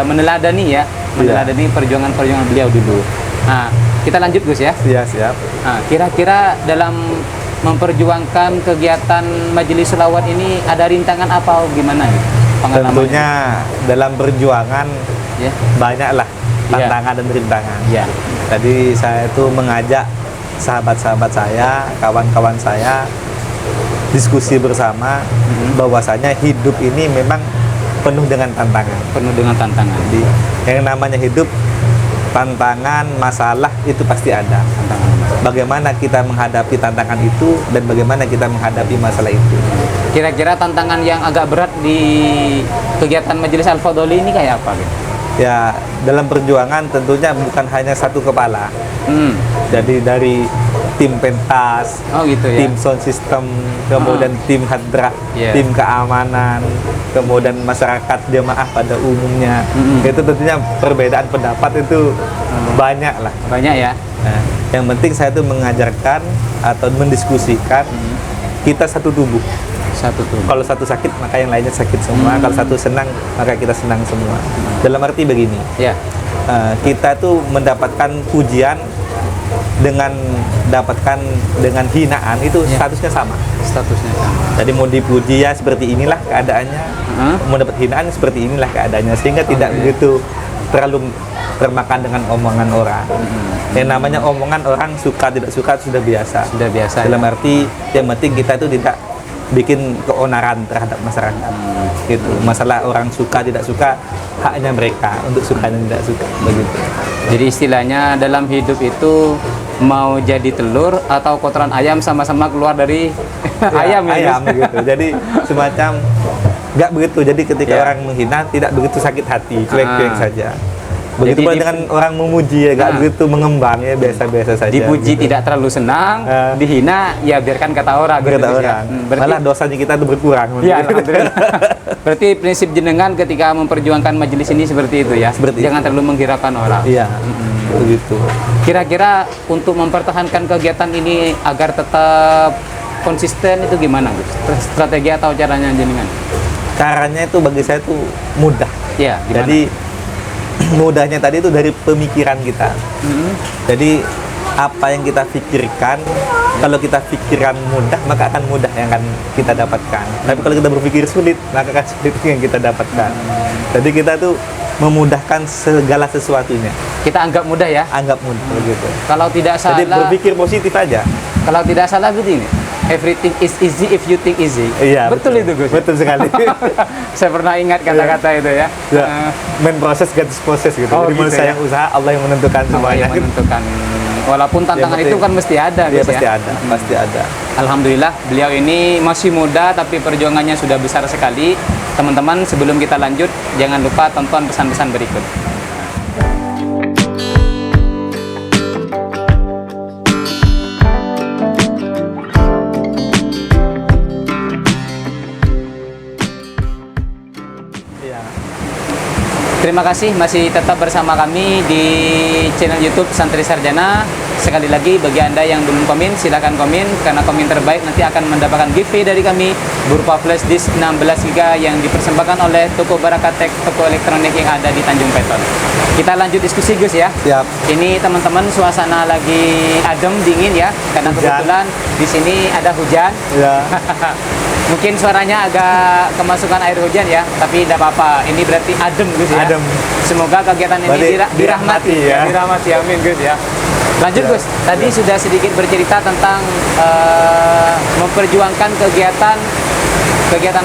meneladani, ya, meneladani perjuangan beliau dulu. Nah, kita lanjut, Gus, ya. Iya, siap. Nah, kira-kira dalam memperjuangkan kegiatan majelis selawat ini ada rintangan apa, gimana nih pengalamannya? Tentunya dalam perjuangan Ya. banyaklah Iya. tantangan dan rintangan. Ya. Tadi saya itu mengajak sahabat-sahabat saya, kawan-kawan saya diskusi bersama bahwasanya hidup ini memang penuh dengan tantangan. Penuh dengan tantangan. Jadi yang namanya hidup, tantangan, masalah itu pasti ada. Tantangan. Bagaimana kita menghadapi tantangan itu dan bagaimana kita menghadapi masalah itu. Kira-kira tantangan yang agak berat di kegiatan Majelis Al-Fadholi ini kayak apa, gitu? Ya, dalam perjuangan tentunya bukan hanya satu kepala. Hmm. Jadi dari tim pentas, Oh gitu ya. tim sound system, kemudian tim hadrah, Iya. tim keamanan, kemudian masyarakat jemaah pada umumnya. Itu tentunya perbedaan pendapat itu banyak lah. Banyak ya. Nah, yang penting saya tuh mengajarkan atau mendiskusikan kita satu tubuh. Satu tuh. Kalau satu sakit maka yang lainnya sakit semua. Kalau satu senang maka kita senang semua. Dalam arti begini, Ya. kita tuh mendapatkan pujian dengan hinaan itu Ya. statusnya sama. Statusnya sama. Jadi mau dipuji ya seperti inilah keadaannya, mau dapat hinaan seperti inilah keadaannya, sehingga tidak iya. begitu terlalu termakan dengan omongan orang. Yang namanya omongan orang suka tidak suka sudah biasa. Sudah biasa. Dalam Ya. arti yang penting kita itu tidak bikin keonaran terhadap masyarakat. Gitu. Masalah orang suka tidak suka haknya mereka untuk suka dan tidak suka begitu. Jadi istilahnya dalam hidup itu mau jadi telur atau kotoran ayam sama-sama keluar dari Ya, ayam ya. ayam Gus? gitu. Jadi semacam nggak begitu. Jadi ketika Ya. orang menghina tidak begitu sakit hati, cuek-cuek saja. Begitu Jadi pula dengan orang memuji ya, nggak begitu mengembang ya, biasa-biasa saja. Dipuji gitu. tidak terlalu senang, Ah. dihina ya biarkan kata orang. gitu, Kata Gus, ya. orang. Berarti, Malah dosanya kita itu berkurang. ya alhamdulillah. Berarti prinsip jenengan ketika memperjuangkan majelis ini seperti itu ya. Seperti Jangan terlalu menghiraukan orang. Iya, begitu. Kira-kira untuk mempertahankan kegiatan ini agar tetap konsisten itu gimana, Gus? Strategi atau caranya jenengan? Caranya itu bagi saya itu mudah. Ya, gimana? Jadi mudahnya tadi itu dari pemikiran kita. Jadi apa yang kita pikirkan, kalau kita pikiran mudah maka akan mudah yang akan kita dapatkan. Tapi kalau kita berpikir sulit maka akan sulit yang kita dapatkan. Jadi kita tuh memudahkan segala sesuatunya. Kita anggap mudah ya. Anggap mudah begitu. Kalau tidak salah, Jadi berpikir positif aja. kalau tidak salah begini. Everything is easy if you think easy. Iya, betul itu, Gus. Betul sekali. Saya pernah ingat kata-kata itu ya. Ya, main proses gadis proses gitu. Oh, Jadi gitu manusia ya. yang usaha, Allah yang menentukan Allah semuanya. yang menentukan. Walaupun tantangan penting- itu kan mesti ada, Iya Gus, pasti ya. ada, pasti ada. Alhamdulillah beliau ini masih muda tapi perjuangannya sudah besar sekali. Teman-teman, sebelum kita lanjut jangan lupa tonton pesan-pesan berikut. Iya. Terima kasih masih tetap bersama kami di channel YouTube Santri Sarjana. Sekali lagi bagi Anda yang belum komen silakan komen karena komen terbaik nanti akan mendapatkan giveaway dari kami berupa flash disk 16 GB yang dipersembahkan oleh toko Barakatek, toko elektronik yang ada di Tanjung Peton. Kita lanjut diskusi, Gus ya. Siap. Ini teman-teman suasana lagi adem dingin ya karena Hujan. kebetulan di sini ada hujan. Ya. Mungkin suaranya agak kemasukan air hujan ya, tapi tidak apa-apa. Ini berarti adem Gus ya. Adem. Semoga kegiatan ini Berarti dirahmati ya. Dirahmati, amin Gus ya. Lanjut Ya. Gus, tadi sudah sedikit bercerita tentang memperjuangkan kegiatan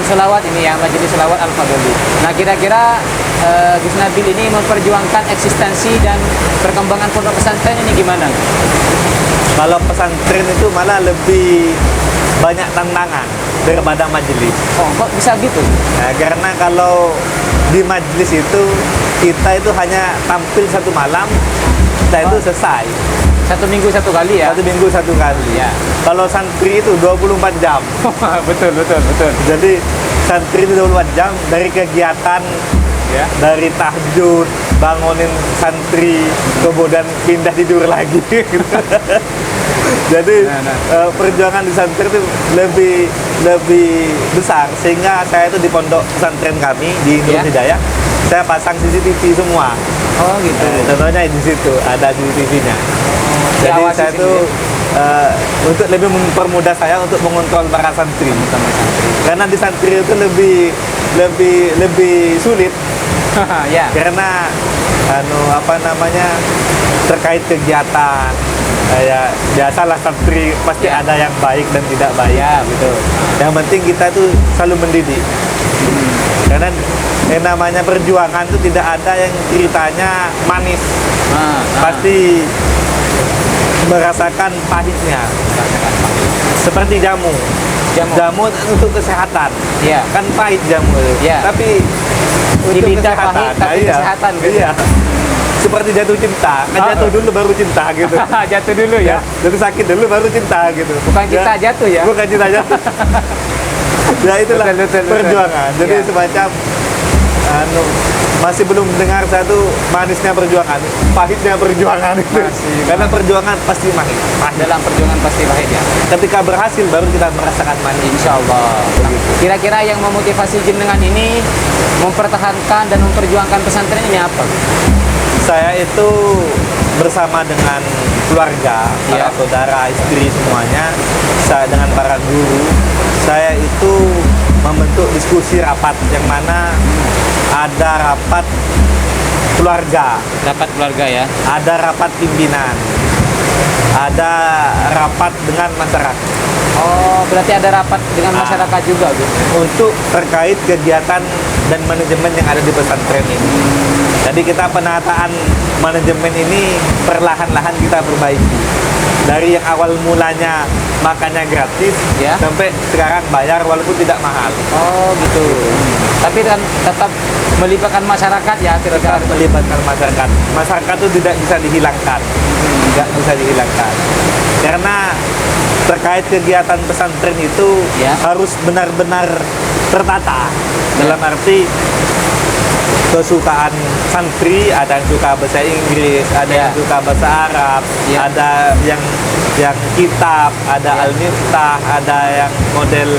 sholawat ini ya, majelis sholawat Al-Fadholi. Nah kira-kira Gus Nabil ini memperjuangkan eksistensi dan perkembangan pondok pesantren ini gimana? Kalau pesantren itu malah lebih banyak tantangan daripada majelis. Oh kok bisa gitu? Nah, karena kalau di majelis itu kita itu hanya tampil satu malam, kita itu selesai. Satu minggu satu kali ya? Satu minggu satu kali. Ya. Kalau santri itu 24 jam. betul. Jadi santri itu 24 jam dari kegiatan Ya. dari tahajud, bangunin santri, kemudian pindah tidur lagi. Jadi Nah. perjuangan di santri itu lebih besar, sehingga saya itu di pondok pesantren kami di Nur Ya. Hidayah, saya pasang CCTV semua. Oh gitu. Contohnya di situ ada CCTV-nya. Jadi Diawasi saya sini tuh untuk lebih mempermudah saya untuk mengontrol para santri. Karena di santri itu lebih sulit ya. karena terkait kegiatan. Ya biasalah santri pasti Ya. ada yang baik dan tidak baik. Ya, betul. Yang penting kita tuh selalu mendidik. Karena yang namanya perjuangan itu tidak ada yang ceritanya manis. Pasti merasakan pahitnya. Seperti jamu. Jamu untuk kesehatan. Iya. Kan pahit jamu. Iya. Tapi Di untuk lidah kesehatan. pahit, tapi iya. kesehatan, gitu. Iya. seperti jatuh cinta, kan jatuh dulu baru cinta gitu. Jatuh dulu ya. Jatuh sakit dulu baru cinta gitu. Bukan kita jatuh ya. Bukan cinta jatuh. Ya itulah Betul. perjuangan. Jadi Ya. semacam masih belum dengar satu manisnya perjuangan, pahitnya perjuangan itu. Karena perjuangan pasti pahit. Dalam perjuangan pasti pahit ya. Ketika berhasil baru kita merasakan manis. Insya Allah. Kira-kira yang memotivasi jenengan ini mempertahankan dan memperjuangkan pesantren ini apa? Saya itu bersama dengan keluarga, para saudara, istri semuanya, saya dengan para guru, saya itu membentuk diskusi rapat yang mana ada rapat keluarga, Rapat keluarga ya. ada rapat pimpinan, ada rapat dengan masyarakat Oh, berarti ada rapat dengan masyarakat juga, Gus. untuk terkait kegiatan dan manajemen yang ada di pesantren ini. Jadi kita penataan manajemen ini perlahan-lahan kita perbaiki. Dari yang awal mulanya makannya gratis, Ya. sampai sekarang bayar walaupun tidak mahal. Oh, gitu. Tapi kan tetap melibatkan masyarakat ya, Kita kira-kira. melibatkan masyarakat. Masyarakat itu tidak bisa dihilangkan, tidak bisa dihilangkan. Karena terkait kegiatan pesantren itu Ya. harus benar-benar tertata. Dalam arti kesukaan santri, ada yang suka bahasa Inggris, ada Ya. yang suka bahasa Arab, Ya. ada yang kitab, ada Ya. Al-Miftah, ada yang model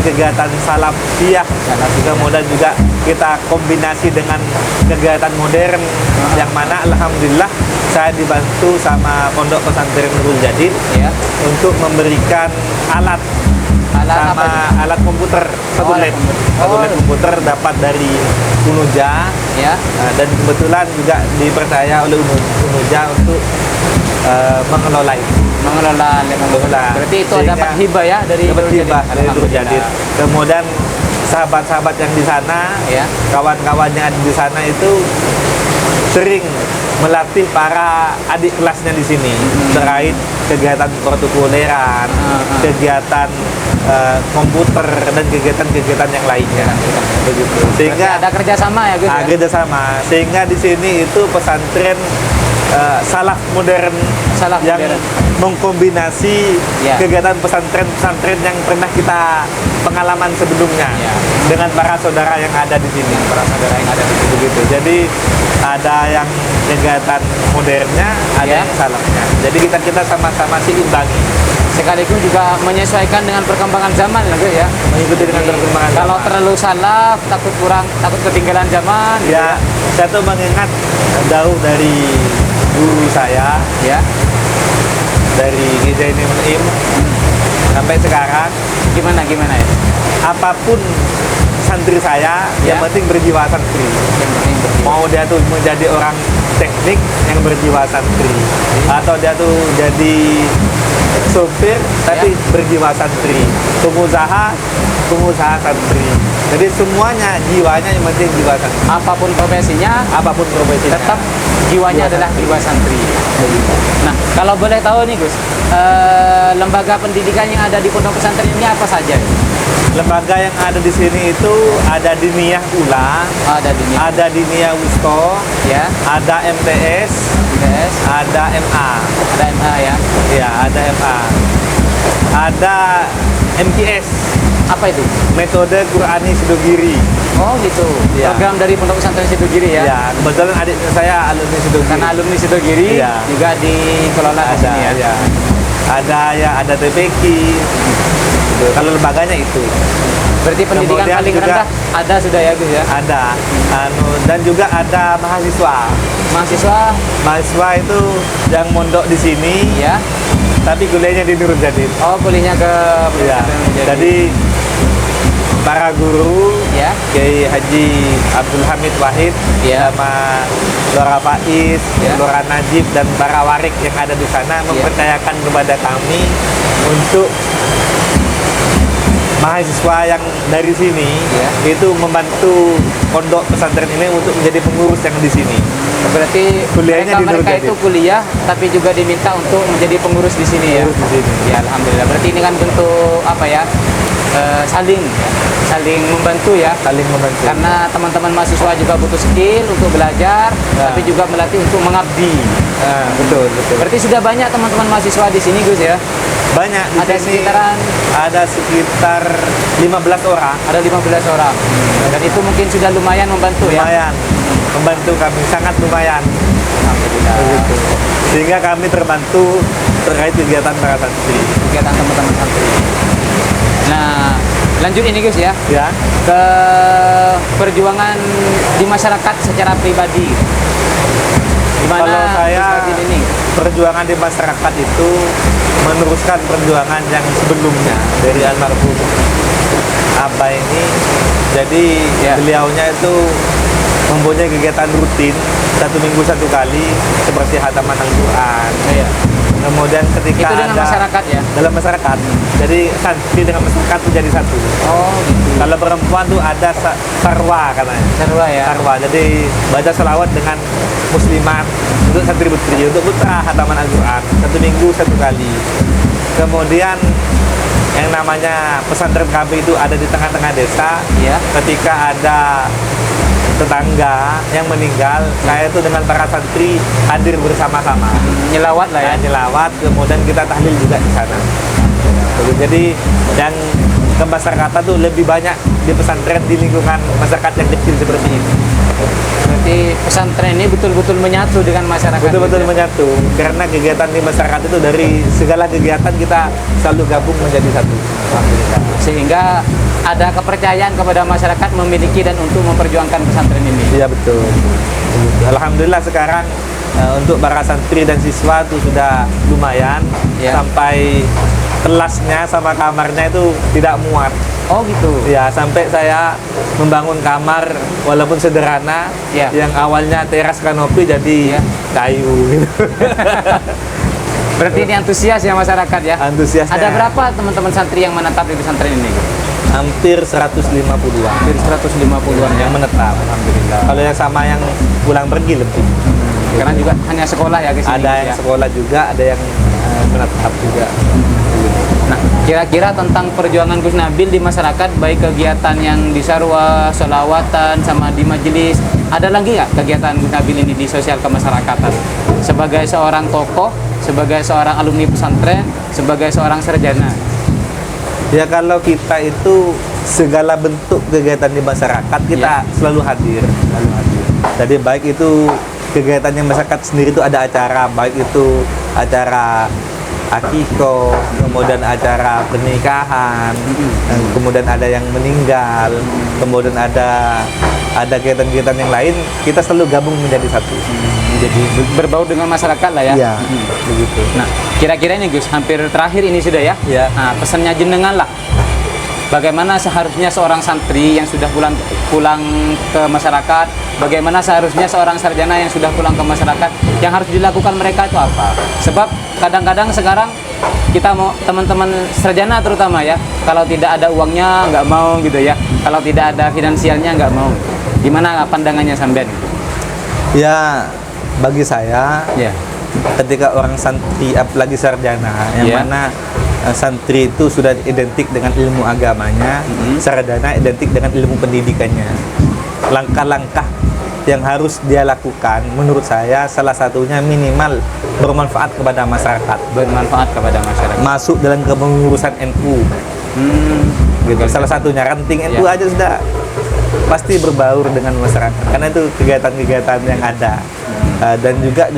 kegiatan salafiyah, kemudian juga kita kombinasi dengan kegiatan modern, yang mana alhamdulillah saya dibantu sama Pondok Pesantren Nurul Jadid Ya. untuk memberikan alat Alat sama apa itu? alat komputer satu Oh, alat lab komputer. satu Oh. lab komputer dapat dari Unuja. Ya. Dan kebetulan juga dipercaya oleh Unuja untuk mengelola itu. Mengelola lab komputer. Mengelola. Berarti itu Sehingga dapat hibah ya dari dapat Nurul Jadid. hibah dari Nurul Alhamdulillah. Jadid. Kemudian sahabat-sahabat yang di sana, Ya. kawan-kawan yang ada di sana itu sering melatih para adik kelasnya di sini terkait kegiatan protokoleran, kegiatan komputer dan kegiatan-kegiatan yang lainnya. Begitu. Sehingga Berarti ada kerjasama ya, Gus. Ya? kerjasama. Sehingga di sini itu pesantren salaf modern Salaf yang modern. mengkombinasi Ya. kegiatan pesantren-pesantren yang pernah kita pengalaman sebelumnya Ya. dengan para saudara yang ada di sini. Para saudara yang ada di sini. Begitu. Jadi ada yang kegiatan modernnya, ada Ya. yang salafnya. Jadi kita sama-sama imbangi, Sekaligus juga menyesuaikan dengan perkembangan zaman ya, Gus ya. mengikuti dengan Jadi, perkembangan kalau zaman. terlalu salaf takut ketinggalan zaman gitu Ya, saya tuh mengingat jauh dari guru saya, ya. dari Gizaini Munim sampai sekarang, Gimana ya? apapun santri saya, Ya. yang penting berjiwa santri. Yang penting Mau dia tuh menjadi orang teknik yang berjiwa santri, atau dia tuh jadi sopir tapi berjiwa santri, pengusaha santri. Jadi semuanya jiwanya yang penting jiwa santri. apapun profesinya Apapun profesinya. tetap jiwanya Jiwa adalah jiwa santri. Nah, kalau boleh tahu nih Gus, lembaga pendidikan yang ada di pondok pesantren ini apa saja? Lembaga yang ada di sini itu ada Diniyah Ula, Ada di ada Diniyah Wusto, ya, ada MTS, ITS, ada MA, ada MA ya. ya ada MA, ada MTS, Apa itu? metode Qurani Sidogiri. Oh gitu. Ya. Program dari pondok pesantren Sidogiri ya. Ya, kebetulan adik saya alumni Sidogiri. Karena alumni Sidogiri Ya. juga dikelola di ada sini ya. ya. Ada TPQ. Kalau lembaganya itu Berarti pendidikan Kemudian paling juga- rendah ada sudah ya Gus ya. ada, dan juga ada mahasiswa. Mahasiswa Itu yang mondok di sini, ya. tapi kuliahnya di Nurul Jadid. Oh, kuliahnya ke pondok Ya. pesantren Jadi para guru ya. Kiai Haji Abdul Hamid Wahid, Ya. sama Lora Faiz, Ya. Lora Najib, dan para warik yang ada di sana mempercayakan kepada kami untuk mahasiswa yang dari sini Ya. itu membantu pondok pesantren ini untuk menjadi pengurus yang di sini. Berarti Kuliahnya di Nurul mereka Jadid. itu kuliah tapi juga diminta untuk menjadi pengurus di sini ya. Pengurus di sini. Ya, alhamdulillah. Berarti ini kan bentuk apa ya? Saling ya. saling membantu ya. saling membantu. Karena teman-teman mahasiswa juga butuh skill untuk belajar, tapi juga melatih untuk mengabdi. Betul, betul. Berarti sudah banyak teman-teman mahasiswa di sini Gus ya? Banyak di Ada sini. sekitaran Ada sekitar 15 orang. ada 15 orang. Dan itu mungkin sudah lumayan membantu ya. Lumayan membantu kami, sangat lumayan. Alhamdulillah. Begitu. Sehingga kami terbantu terkait kegiatan para santri. Kegiatan teman-teman santri. Nah, lanjut ini Gus ya. Ya, Ke perjuangan di masyarakat secara pribadi. Gimana kalau saya Gus Fadil ini? perjuangan di masyarakat itu meneruskan perjuangan yang sebelumnya dari almarhum Abah ini. Jadi Ya. beliaunya itu mempunyai kegiatan rutin 1 minggu 1 kali seperti khataman Al-Quran. Iya. Kemudian ketika Itu dengan ada masyarakat ya? dalam masyarakat, jadi santri dengan masyarakat itu jadi satu. Oh, gitu. Kalau perempuan tuh ada sarwa katanya. Sarwa ya. Sarwa, jadi baca selawat dengan muslimat untuk santri putri, untuk putra khataman Al-Quran 1 minggu 1 kali. Kemudian yang namanya pesantren kami itu ada di tengah-tengah desa. Iya. Ketika ada tetangga yang meninggal, saya itu dengan para santri hadir bersama-sama. Nyelawat lah ya. Nyelawat, kemudian kita tahlil juga di sana. Jadi yang ke masyarakat tuh lebih banyak di pesantren di lingkungan masyarakat yang kecil seperti ini. Berarti pesantren ini betul-betul menyatu dengan masyarakat. Betul-betul gitu ya? menyatu, karena kegiatan di masyarakat itu dari segala kegiatan kita selalu gabung menjadi satu. Alhamdulillah. Sehingga ada kepercayaan kepada masyarakat memiliki dan untuk memperjuangkan pesantren ini. Iya betul. Alhamdulillah sekarang untuk para santri dan siswa itu sudah lumayan, Ya. sampai kelasnya sama kamarnya itu tidak muat. Oh gitu. Ya, sampai saya membangun kamar walaupun sederhana, Ya. yang awalnya teras kanopi jadi Ya. kayu gitu. Berarti ini antusias ya masyarakat ya. Antusiasnya Ada berapa teman-teman santri yang menetap di pesantren ini? hampir 150-an Hampir 150-an ya. yang menetap. Alhamdulillah. Kalau yang sama yang pulang pergi lebih. Karena juga hanya sekolah ya di sini. Ada yang ya. sekolah juga, ada yang menetap juga. Nah, kira-kira tentang perjuangan Gus Nabil di masyarakat, baik kegiatan yang di sarwa, sholawatan, sama di majelis, ada lagi nggak kegiatan Gus Nabil ini di sosial kemasyarakatan? Sebagai seorang tokoh, sebagai seorang alumni pesantren, sebagai seorang sarjana. Ya kalau kita itu segala bentuk kegiatan di masyarakat kita selalu hadir. Jadi baik itu kegiatan yang masyarakat sendiri itu ada acara, baik itu acara akikoh, kemudian acara pernikahan, dan kemudian ada yang meninggal, kemudian ada kegiatan-kegiatan yang lain, kita selalu gabung menjadi satu. Jadi berbau dengan masyarakat lah ya. Iya, begitu. Nah, kira-kira ini Gus, hampir terakhir ini sudah ya. Ya. Nah, pesannya jenengan lah. Bagaimana seharusnya seorang santri yang sudah pulang ke masyarakat, bagaimana seharusnya seorang sarjana yang sudah pulang ke masyarakat, yang harus dilakukan mereka itu apa? Sebab kadang-kadang sekarang kita mau teman-teman sarjana terutama ya, kalau tidak ada uangnya nggak mau gitu ya, kalau tidak ada finansialnya nggak mau. Gimana pandangannya sampean? Ya, bagi saya Ya. ketika orang santri apalagi sarjana yang Ya. mana santri itu sudah identik dengan ilmu agamanya, sarjana identik dengan ilmu pendidikannya. Langkah-langkah yang harus dia lakukan menurut saya salah satunya minimal bermanfaat kepada masyarakat, Bermanfaat kepada masyarakat. masuk dalam kepengurusan NU gitu. Salah satunya ranting NU Ya. aja sudah pasti berbaur dengan masyarakat karena itu kegiatan-kegiatan yang ada. Dan juga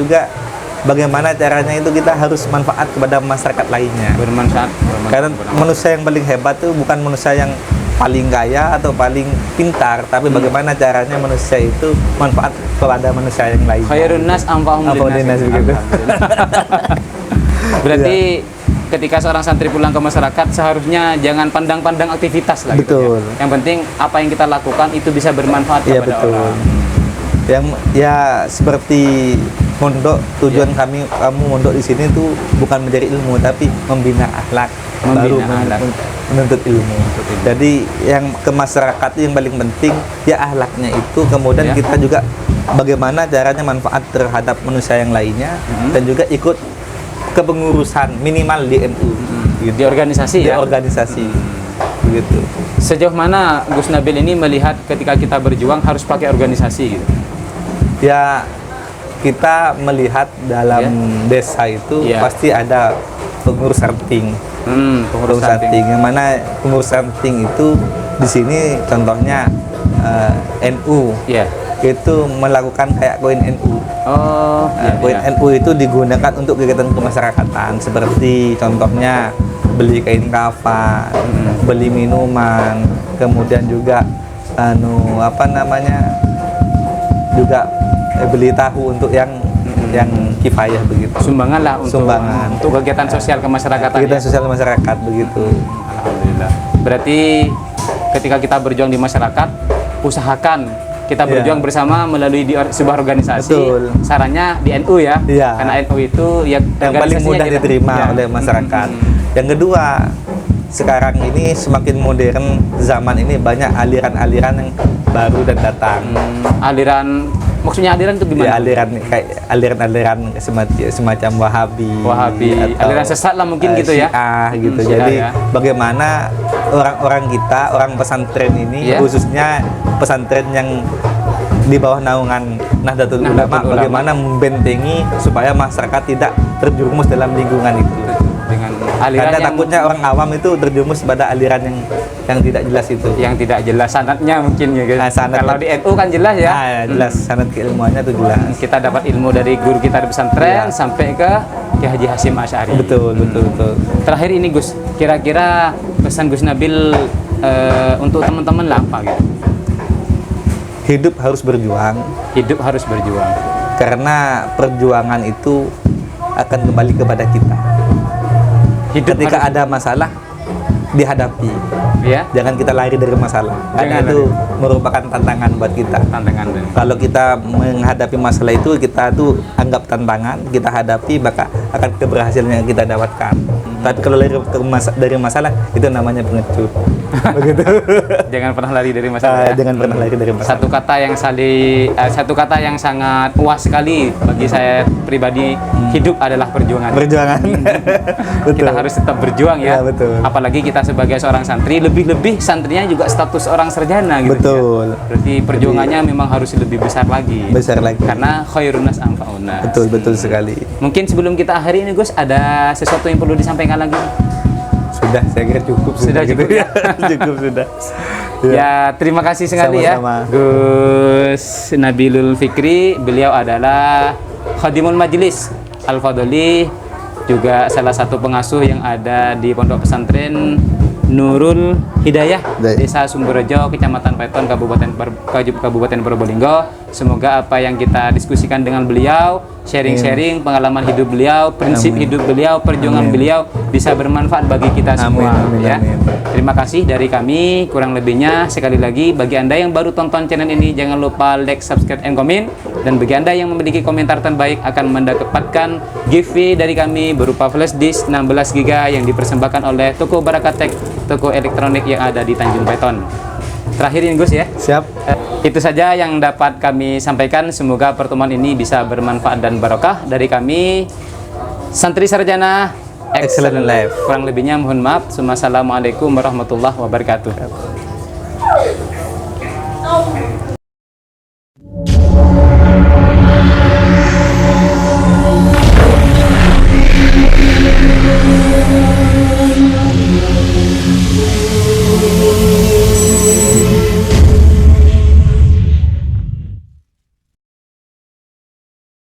bagaimana caranya itu kita harus manfaat kepada masyarakat lainnya. Bermanfaat. Karena manusia yang paling hebat itu bukan manusia yang paling kaya atau paling pintar, tapi bagaimana caranya manusia itu manfaat kepada manusia yang lain. Khairun nas anfa'uhum linnas. begitu. Berarti ketika seorang santri pulang ke masyarakat seharusnya jangan pandang-pandang aktivitas lah gitu Betul. ya. Yang penting apa yang kita lakukan itu bisa bermanfaat Iya kepada betul. orang. Yang ya seperti mondok, tujuan kamu mondok di sini tuh bukan mencari ilmu tapi membina akhlak, baru Membina akhlak. menuntut ilmu. Jadi yang ke masyarakat yang paling penting ya akhlaknya itu, kemudian Ya. kita juga bagaimana caranya manfaat terhadap manusia yang lainnya dan juga ikut kepengurusan minimal di NU. Di organisasi Di ya. organisasi. begitu. Sejauh mana Gus Nabil ini melihat ketika kita berjuang harus pakai organisasi gitu? Ya, kita melihat dalam desa itu pasti ada pengurus ranting. Pengurus ranting. Yang mana pengurus ranting itu di sini contohnya NU. Itu melakukan kayak koin NU. Koin NU itu digunakan untuk kegiatan kemasyarakatan seperti contohnya beli kain kafan, beli minuman, kemudian juga juga beli tahu untuk yang kifayah begitu. Sumbangan lah untuk kegiatan sosial kemasyarakatan. Kegiatan sosial masyarakat begitu. Alhamdulillah. Berarti ketika kita berjuang di masyarakat, usahakan kita berjuang bersama melalui sebuah organisasi. Betul. Sarannya di NU ya. Karena NU itu yang paling mudah diterima oleh masyarakat. Yang kedua, sekarang ini semakin modern, zaman ini banyak aliran-aliran yang baru dan datang. Maksudnya aliran itu gimana? Aliran semacam Wahabi, aliran sesat lah mungkin gitu ya. Gitu. Jadi bagaimana orang-orang kita, orang pesantren ini, khususnya pesantren yang di bawah naungan Nahdlatul Ulama, bagaimana membentengi supaya masyarakat tidak terjerumus dalam lingkungan itu. Karena takutnya orang awam itu terjerumus pada aliran yang tidak jelas itu. Yang tidak jelas sanadnya mungkin ya guys. Kalau di NU kan jelas ya. Jelas sanad keilmuannya itu jelas. Kita dapat ilmu dari guru kita di pesantren sampai ke Ki Haji Hasyim Asy'ari. Betul. Terakhir ini Gus, kira-kira pesan Gus Nabil untuk teman-teman lah apa gitu? Hidup harus berjuang. Karena perjuangan itu akan kembali kepada kita. Ketika ada masalah, dihadapi. Jangan kita lari dari masalah. Karena itu merupakan tantangan buat kita. Kalau kita menghadapi masalah itu, kita tuh anggap tantangan, kita hadapi, maka akan keberhasilan yang kita dapatkan. Tapi kalau lari dari masalah, itu namanya pengecut. Begitu. Jangan pernah lari dari masalah. Jangan pernah lari dari masalah. Satu kata yang sangat puas sekali bagi saya pribadi, hidup adalah perjuangan. Kita harus tetap berjuang ya. Betul. Apalagi kita sebagai seorang santri, lebih-lebih santrinya juga status orang sarjana gitu. Betul. Ya. Berarti perjuangannya memang harus lebih besar lagi. Karena khairun nas anfa'un nas. Betul sekali. Mungkin sebelum kita akhiri ini Gus, ada sesuatu yang perlu disampaikan lagi? Sudah, saya kira cukup. Sudah cukup ya. Cukup sudah. Ya, terima kasih sekali ya Gus Nabilul Fikri. Beliau adalah Khadimul Majlis Al-Fadli, juga salah satu pengasuh yang ada di Pondok Pesantren Nurul Hidayah, Desa Sumberjo, Kecamatan Paiton, Kabupaten Probolinggo. Semoga apa yang kita diskusikan dengan beliau, sharing-sharing pengalaman hidup beliau, prinsip hidup beliau, perjuangan beliau bisa bermanfaat bagi kita semua. Terima kasih dari kami. Kurang lebihnya sekali lagi, bagi Anda yang baru tonton channel ini, jangan lupa like, subscribe, and komen. Dan bagi Anda yang memiliki komentar terbaik akan mendapatkan giveaway dari kami berupa flash disk 16 GB yang dipersembahkan oleh Toko Barakatek, toko elektronik yang ada di Tanjung Paiton. Terakhir ini Gus ya. Siap. Itu saja yang dapat kami sampaikan. Semoga pertemuan ini bisa bermanfaat dan barokah. Dari kami, Santri Sarjana Excellent Life. Kurang lebihnya mohon maaf. Assalamualaikum warahmatullahi wabarakatuh.